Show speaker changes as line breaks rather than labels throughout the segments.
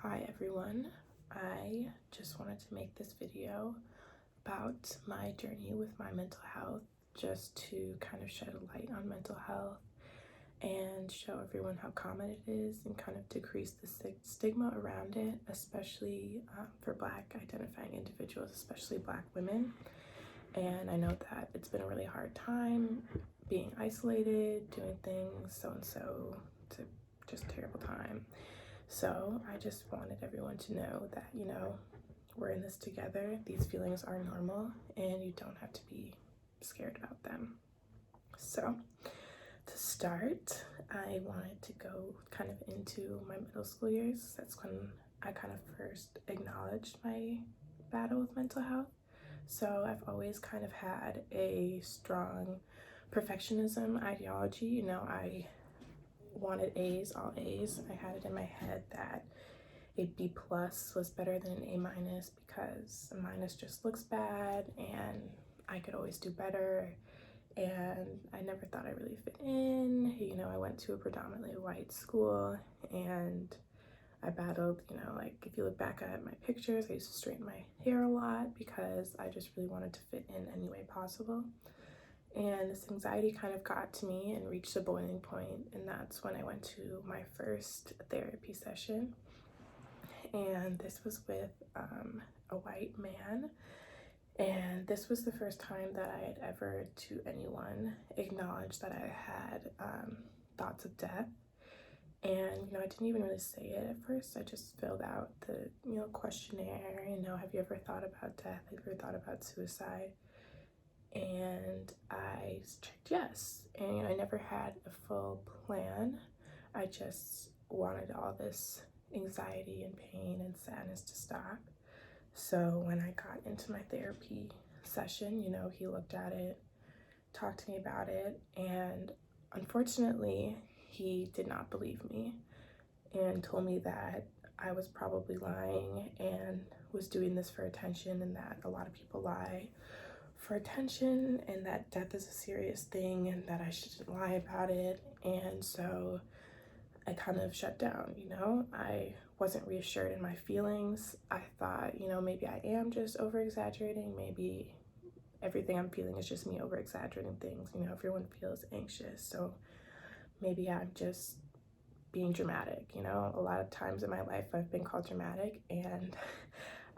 Hi everyone, I just wanted to make this video about my journey with my mental health, just to kind of shed a light on mental health and show everyone how common it is and kind of decrease the stigma around it, especially for Black identifying individuals, especially Black women. And I know that it's been a really hard time being isolated, doing things so. It's just a terrible time. So I just wanted everyone to know that, we're in this together. These feelings are normal and you don't have to be scared about them. So to start, I wanted to go kind of into my middle school years. That's when I kind of first acknowledged my battle with mental health. So I've always kind of had a strong perfectionism ideology. I wanted A's, all A's. I had it in my head that a B plus was better than an A minus because a minus just looks bad and I could always do better. And I never thought I really fit in. I went to a predominantly white school and I battled, like if you look back at my pictures, I used to straighten my hair a lot because I just really wanted to fit in any way possible. And this anxiety kind of got to me and reached a boiling point, and that's when I went to my first therapy session. And this was with a white man, and this was the first time that I had ever to anyone acknowledged that I had thoughts of death. And I didn't even really say it at first. I just filled out the questionnaire. Have you ever thought about death? Have you ever thought about suicide? And I checked yes, and I never had a full plan. I just wanted all this anxiety and pain and sadness to stop. So when I got into my therapy session, he looked at it, talked to me about it, and unfortunately he did not believe me and told me that I was probably lying and was doing this for attention, and that a lot of people lie for attention, and that death is a serious thing and that I shouldn't lie about it. And so I kind of shut down. I wasn't reassured in my feelings. I thought, maybe I am just over exaggerating. Maybe everything I'm feeling is just me over exaggerating things. Everyone feels anxious, so maybe I'm just being dramatic. A lot of times in my life I've been called dramatic, and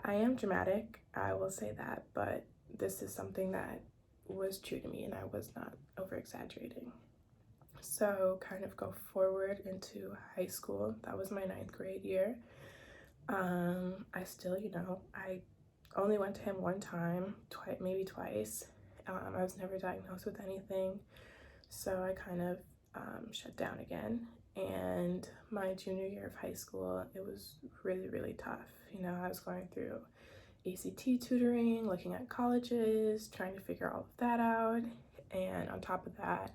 I am dramatic, I will say that, but this is something that was true to me and I was not over exaggerating. So kind of go forward into high school. That was my 9th grade year. I still, I only went to him one time, maybe twice. I was never diagnosed with anything. So I kind of shut down again. And my junior year of high school, it was really, really tough. I was going through ACT tutoring, looking at colleges, trying to figure all of that out. And on top of that,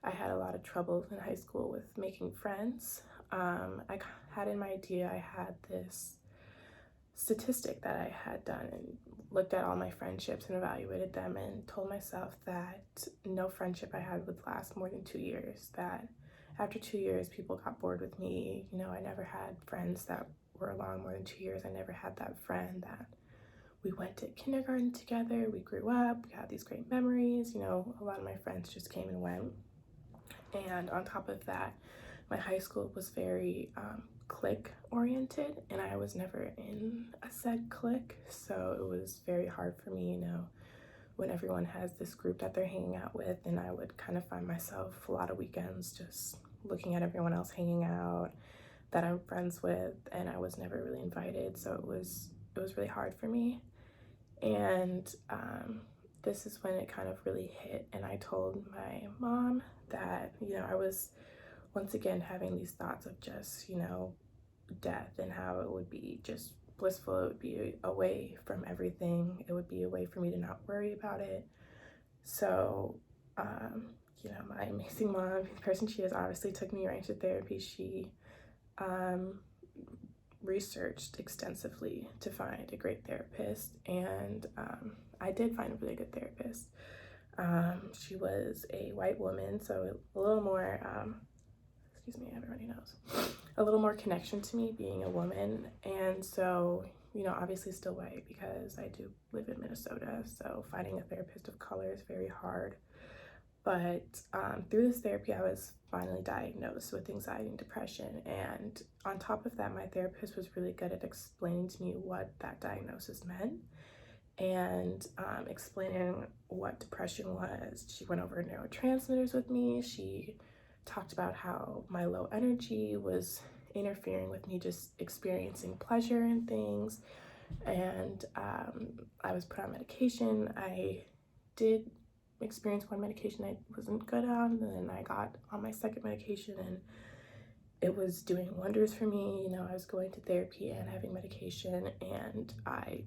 I had a lot of trouble in high school with making friends. I had in my idea, I had this statistic that I had done and looked at all my friendships and evaluated them and told myself that no friendship I had would last more than 2 years, that after 2 years people got bored with me. I never had friends that were along more than 2 years. I never had that friend that we went to kindergarten together, we grew up, we had these great memories. A lot of my friends just came and went. And on top of that, my high school was very clique oriented, and I was never in a said clique, so it was very hard for me, when everyone has this group that they're hanging out with, and I would kind of find myself a lot of weekends just looking at everyone else hanging out that I'm friends with, and I was never really invited, so it was really hard for me. And this is when it kind of really hit, and I told my mom that I was once again having these thoughts of just death, and how it would be just blissful. It would be a way from everything. It would be a way for me to not worry about it. So my amazing mom, the person she is, obviously took me right to therapy. She researched extensively to find a great therapist, and I did find a really good therapist. She was a white woman, so a little more, excuse me, I have a runny nose. a little more connection to me being a woman. And so, you know, obviously still white because I do live in Minnesota, so finding a therapist of color is very hard. But through this therapy, I was finally diagnosed with anxiety and depression. And on top of that, my therapist was really good at explaining to me what that diagnosis meant and explaining what depression was. She went over neurotransmitters with me. She talked about how my low energy was interfering with me just experiencing pleasure in things. And I was put on medication. I did experience one medication I wasn't good on, and then I got on my second medication, and it was doing wonders for me. You know, I was going to therapy and having medication, and I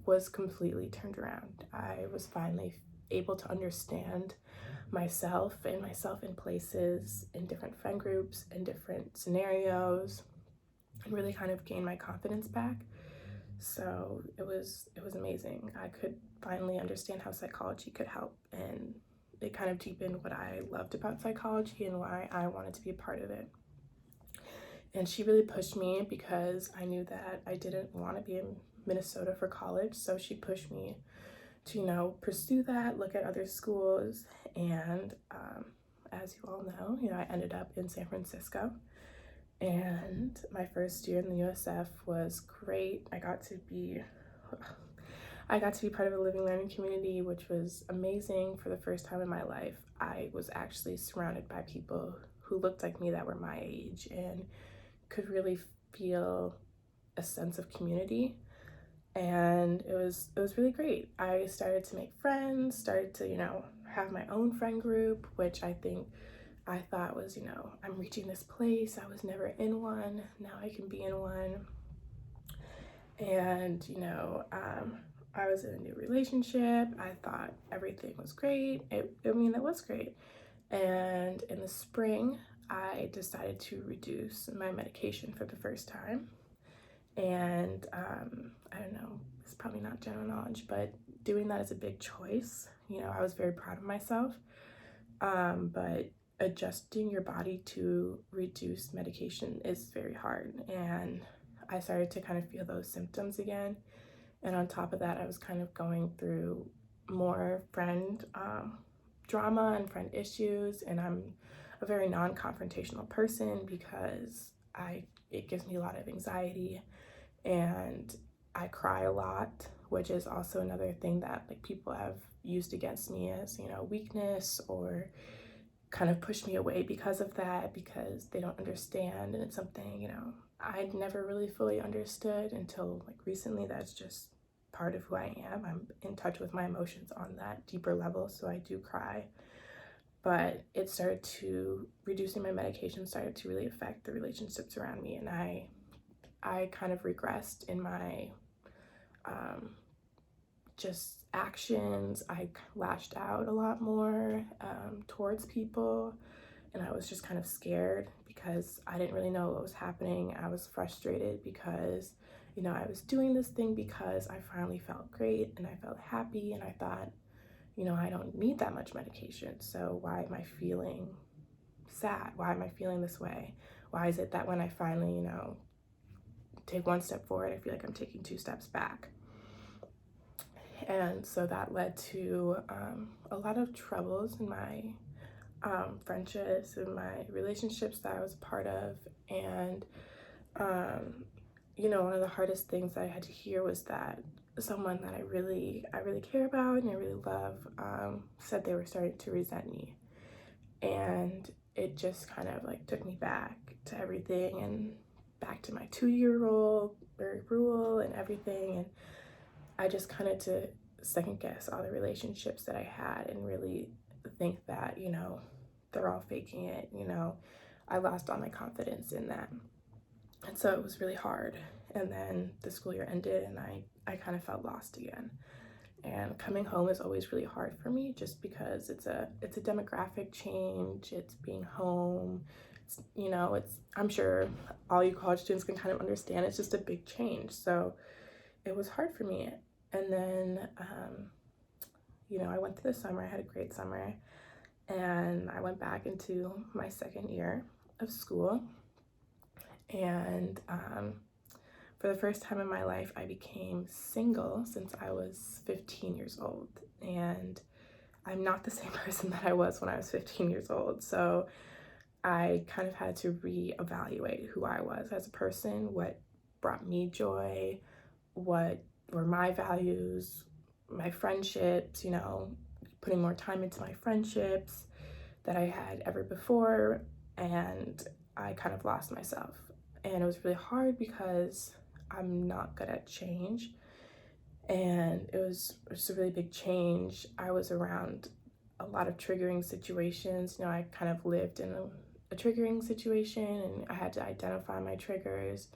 was completely turned around. I was finally able to understand myself and myself in places, in different friend groups, in different scenarios, and really kind of gain my confidence back. So it was amazing. I could finally understand how psychology could help, and it kind of deepened what I loved about psychology and why I wanted to be a part of it. And she really pushed me because I knew that I didn't want to be in Minnesota for college, so she pushed me to, you know, pursue that, look at other schools. And as you all know, you know, I ended up in San Francisco, and my first year in the USF was great. I got to be part of a living learning community, which was amazing. For the first time in my life, I was actually surrounded by people who looked like me, that were my age, and could really feel a sense of community. And it was really great. I started to make friends, started to, you know, have my own friend group, which I thought was, you know, I'm reaching this place. I was never in one. Now I can be in one. And, you know, I was in a new relationship. I thought everything was great. It was great. And in the spring, I decided to reduce my medication for the first time. And I don't know, it's probably not general knowledge, but doing that is a big choice. You know, I was very proud of myself. But adjusting your body to reduce medication is very hard. And I started to kind of feel those symptoms again. And on top of that, I was kind of going through more friend drama and friend issues. And I'm a very non-confrontational person because it gives me a lot of anxiety, and I cry a lot, which is also another thing that like people have used against me as, you know, weakness, or kind of push me away because of that, because they don't understand. And it's something, you know, I'd never really fully understood until like recently. That's just part of who I am. I'm in touch with my emotions on that deeper level, so I do cry. But it started to, reducing my medication started to really affect the relationships around me, and I kind of regressed in my just actions. I lashed out a lot more towards people, and I was just kind of scared because I didn't really know what was happening. I was frustrated because, you know, I was doing this thing because I finally felt great and I felt happy, and I thought, you know, I don't need that much medication, so why am I feeling sad? Why am I feeling this way? Why is it that when I finally, you know, take one step forward, I feel like I'm taking two steps back? And so that led to a lot of troubles in my friendships and my relationships that I was a part of. And you know, one of the hardest things that I had to hear was that someone that I really care about and I really love said they were starting to resent me. And it just kind of like took me back to everything, and back to my 2-year rule and everything. And I just kind of to second guess all the relationships that I had and really think that, you know, they're all faking it. You know, I lost all my confidence in that. And so it was really hard. And then the school year ended, and I kind of felt lost again. And coming home is always really hard for me, just because it's a demographic change. It's being home. It's, you know, I'm sure all you college students can kind of understand, it's just a big change. So it was hard for me. And then, you know, I went through the summer. I had a great summer. And I went back into my second year of school. And for the first time in my life, I became single since I was 15 years old. And I'm not the same person that I was when I was 15 years old. So I kind of had to reevaluate who I was as a person, what brought me joy, what were my values, my friendships, putting more time into my friendships that I had ever before. And I kind of lost myself. And it was really hard because I'm not good at change. And it was just a really big change. I was around a lot of triggering situations. I kind of lived in a triggering situation, and I had to identify my triggers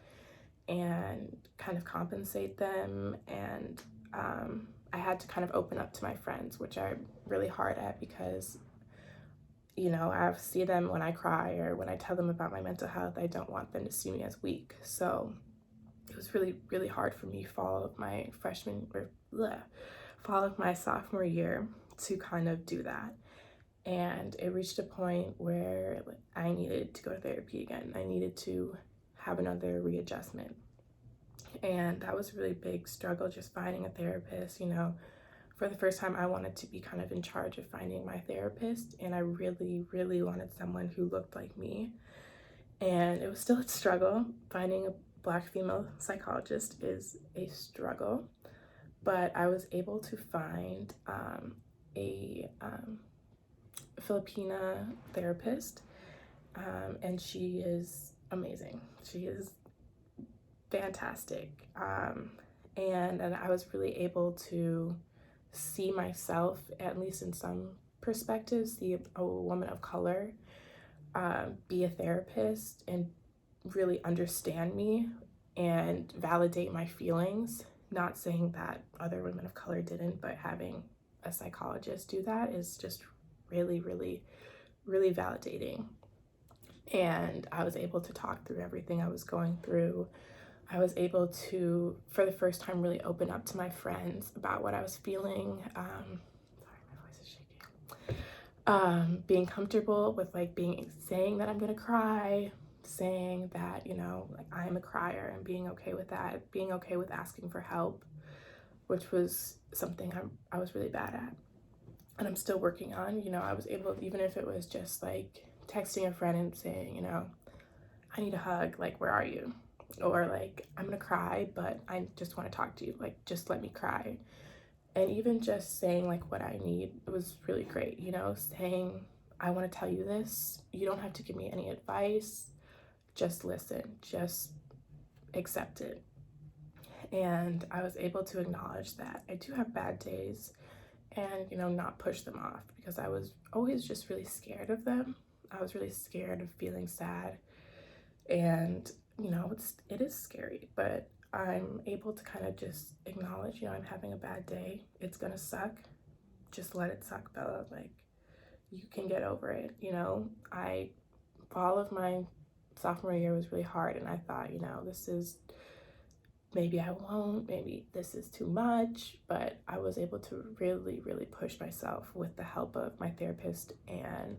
and kind of compensate them. And I had to kind of open up to my friends, which I'm really hard at because, I see them when I cry or when I tell them about my mental health. I don't want them to see me as weak. So it was really, really hard for me fall of my sophomore year to kind of do that. And it reached a point where I needed to go to therapy again. I needed to have another readjustment. And that was a really big struggle, just finding a therapist. For the first time, I wanted to be kind of in charge of finding my therapist. And I really, really wanted someone who looked like me. And it was still a struggle. Finding a Black female psychologist is a struggle. But I was able to find a Filipina therapist, and she is amazing. She is fantastic. And I was really able to see myself, at least in some perspectives, see a woman of color be a therapist and really understand me and validate my feelings. Not saying that other women of color didn't, but having a psychologist do that is just really, really, really validating. And I was able to talk through everything I was going through. I was able to, for the first time, really open up to my friends about what I was feeling. Sorry, my voice is shaking. Being comfortable with saying that I'm gonna cry, saying that, I'm a crier, and being okay with that, being okay with asking for help, which was something I was really bad at. And I'm still working on. I was able, even if it was just texting a friend and saying, I need a hug, where are you? Or I'm gonna cry, but I just want to talk to you, just let me cry. And even just saying what I need, it was really great, saying, I want to tell you this, you don't have to give me any advice, just listen, just accept it. And I was able to acknowledge that I do have bad days and, not push them off, because I was always just really scared of them. I was really scared of feeling sad. And, it is scary, but I'm able to kind of just acknowledge, I'm having a bad day. It's gonna suck. Just let it suck, Bella. You can get over it. Fall of my sophomore year was really hard, and I thought, this is, maybe I won't, maybe this is too much, but I was able to really, really push myself with the help of my therapist and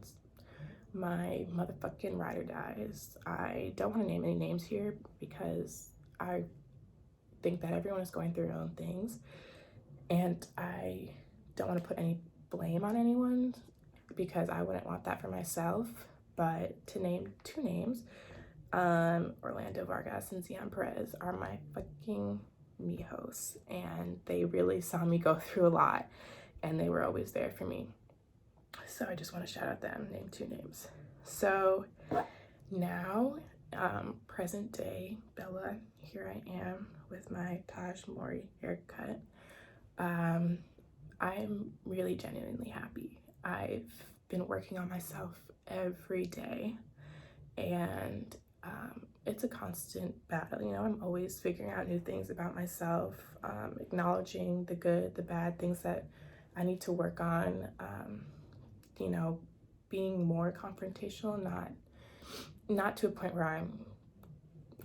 my motherfucking ride or dies. I don't want to name any names here because I think that everyone is going through their own things, and I don't want to put any blame on anyone because I wouldn't want that for myself. But to name two names, Orlando Vargas and Zion Perez are my fucking mijos, and they really saw me go through a lot, and they were always there for me. So I just want to shout out them, name two names. So now, present day Bella, here I am with my Taj Mori haircut. I'm really genuinely happy. I've been working on myself every day, and it's a constant battle. I'm always figuring out new things about myself, acknowledging the good, the bad, things that I need to work on, being more confrontational, not to a point where I'm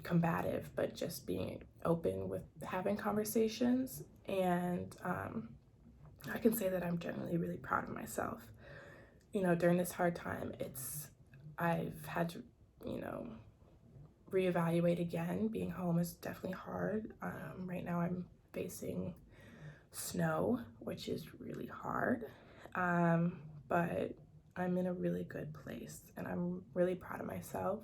combative, but just being open with having conversations. And I can say that I'm generally really proud of myself. During this hard time, I've had to, reevaluate again. Being home is definitely hard. Right now I'm facing snow, which is really hard, but I'm in a really good place and I'm really proud of myself.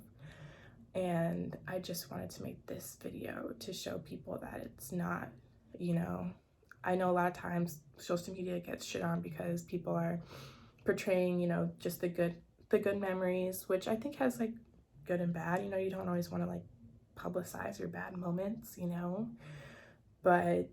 And I just wanted to make this video to show people that it's not, you know, I know a lot of times social media gets shit on because people are portraying, you know, just the good memories, which I think has like good and bad. You know, you don't always want to like publicize your bad moments, you know, but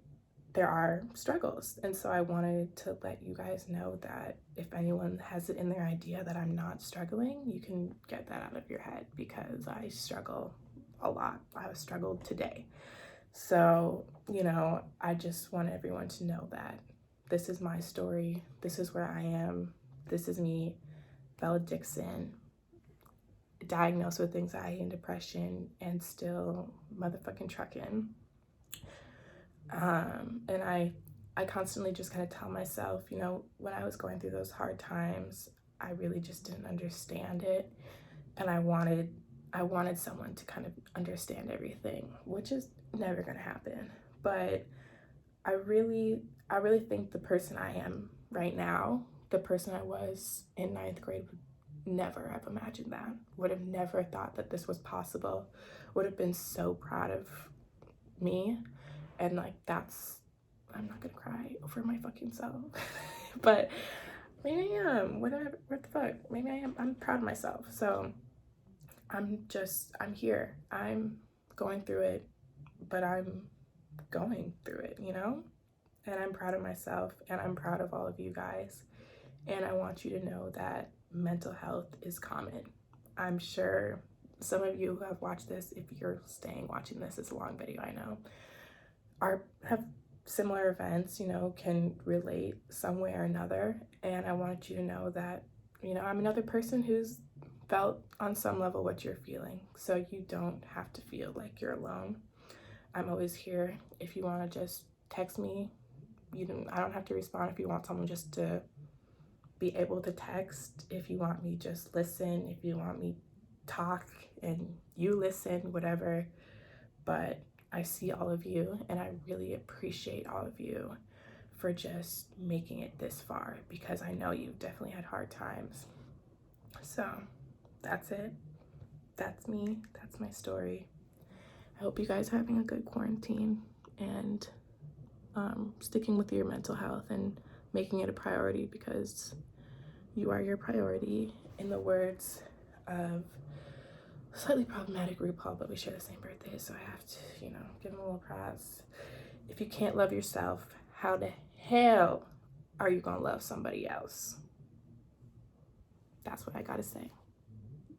there are struggles. And so I wanted to let you guys know that if anyone has it in their idea that I'm not struggling, you can get that out of your head, because I struggle a lot. I struggled today. So, you know, I just want everyone to know that this is my story. This is where I am. This is me, Bella Dixon, diagnosed with anxiety and depression and still motherfucking trucking. And I constantly just kind of tell myself, you know, when I was going through those hard times, I really just didn't understand it. And I wanted someone to kind of understand everything, which is never gonna happen. But I really think the person I am right now, the person I was in 9th grade, would never have imagined that, would have never thought that this was possible, would have been so proud of me. And like, that's, I'm not gonna cry over my fucking self, but maybe I am. What the fuck? Maybe I am. I'm proud of myself. So I'm here. I'm going through it, but I'm going through it, you know? And I'm proud of myself, and I'm proud of all of you guys. And I want you to know that mental health is common. I'm sure some of you who have watched this, if you're staying watching this, it's a long video, I know, have similar events, you know, can relate some way or another. And I want you to know that, you know, I'm another person who's felt on some level what you're feeling. So you don't have to feel like you're alone. I'm always here. If you want to just text me, I don't have to respond. If you want someone just to be able to text, if you want me just listen, if you want me talk and you listen, whatever. But I see all of you, and I really appreciate all of you for just making it this far, because I know you've definitely had hard times. So that's it. That's me. That's my story. I hope you guys are having a good quarantine and sticking with your mental health and making it a priority, because you are your priority. In the words of slightly problematic RuPaul, but we share the same birthday, so I have to, you know, give him a little props. If you can't love yourself, how the hell are you gonna love somebody else? That's what I gotta say.